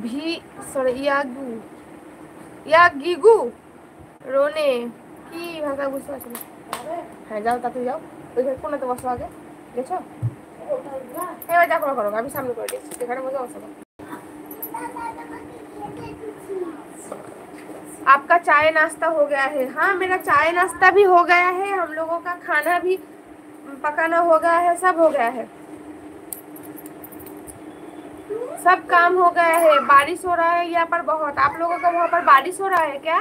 V sorry ইয়াগু ইয়াগিগু রোনে কি ভাষা বুঝতে পারছি না। হ্যাঁ যাও তাতে যাও, ওইখানে কোনাতে বসো আগে, গেছো? এবার যা করো আমি সামনে করে দিচ্ছি, এখানে বসে বসো। आपका चाय नाश्ता हो गया है? हाँ मेरा चाय नाश्ता भी हो गया है, हम लोगों का खाना भी पकाना हो गया है, सब हो गया है, सब काम हो गया है। बारिश हो रहा है यहाँ पर बहुत, आप लोगों का वहाँ पर बारिश हो रहा है क्या?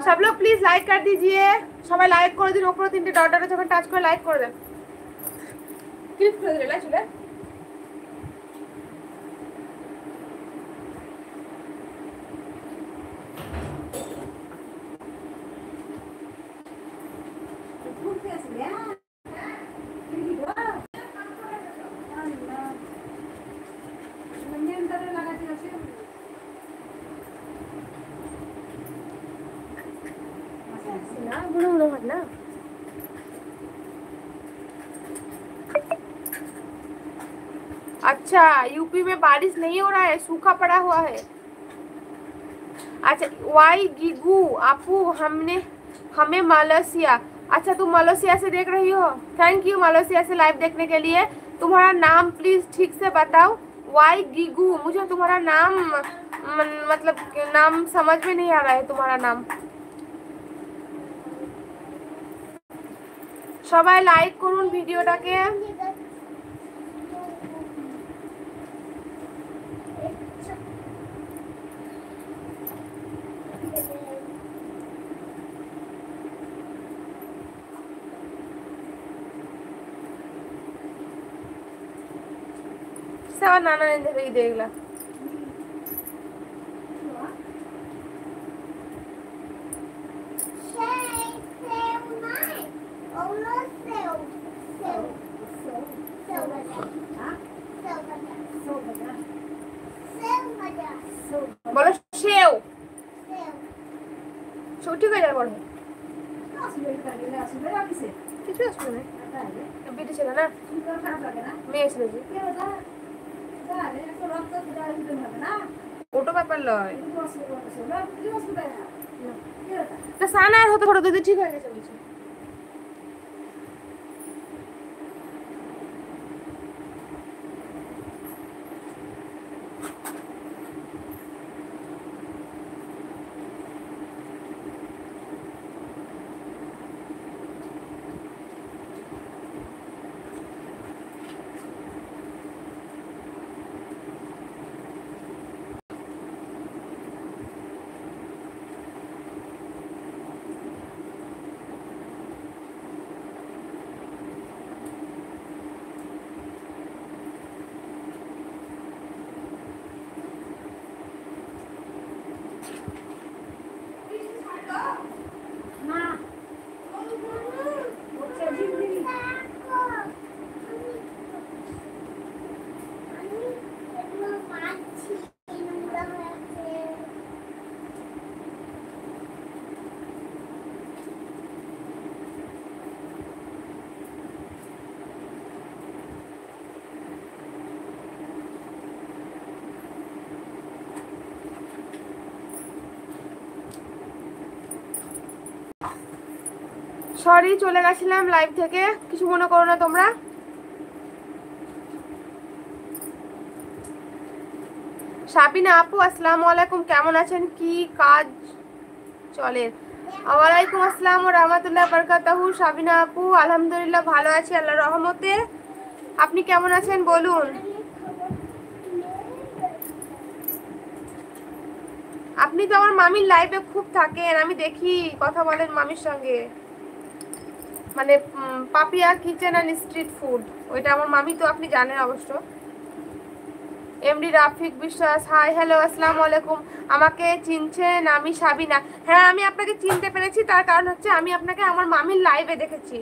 सब लोग प्लीज लाइक कर दीजिए, সবাই লাইক করে দিন, উপরে তিনটে ডট ডট যখন টাচ করে লাইক করে দেন। ক্লিক করে দিলে চলে ना बुढ़ो बुढ़ो मत ना। अच्छा यूपी में बारिश नहीं हो रहा है, सूखा पड़ा हुआ है। अच्छा वाई गिगू आपू हमें मलेशिया, अच्छा तुम मलेशिया से देख रही हो, थैंक यू मलेशिया से लाइव देखने के लिए। तुम्हारा नाम प्लीज ठीक से बताओ। वाई गिगू, मुझे तुम्हारा नाम मतलब नाम समझ में नहीं आ रहा है तुम्हारा नाम। সবাই লাইক করুন ভিডিওটাকে। সব নানা এই দেখলা বলো সেও ছুটি হয়ে যাবে, বলো কিছু আসবে না, বিটি ছিল না মেয়ে ছিল যে ওটা ব্যাপার লয় না, সানা আর হতে হতে ঠিক হয়ে গেছে বলছি। সরি চলে গেছিলাম লাইভ থেকে, কিছু মনে করো না তোমরা। সাবিনা আপু আসসালামু আলাইকুম, কেমন আছেন, কি কাজ চলে? ওয়ালাইকুম আসসালাম ওয়া রাহমাতুল্লাহি ওয়া বারাকাতুহু। সাবিনা আপু আলহামদুলিল্লাহ ভালো আছি আল্লাহর রহমতে, আপনি কেমন আছেন বলুন? আপনি তো আমার মামির লাইভে খুব থাকেন, আমি দেখি কথা বলেন মামির সঙ্গে, মানে Papiya kitchen and street food, ওইটা আমার মামি, তো আপনি জানেন অবশ্য। এমডি রাফিক বিশ্বাস, হাই হ্যালো আসসালামু আলাইকুম, আমাকে চিনছেন? আমি সাবিনা। হ্যাঁ আমি আপনাকে চিনতে পেরেছি, তার কারণ হচ্ছে আমি আপনাকে আমার মামির লাইভে দেখেছি।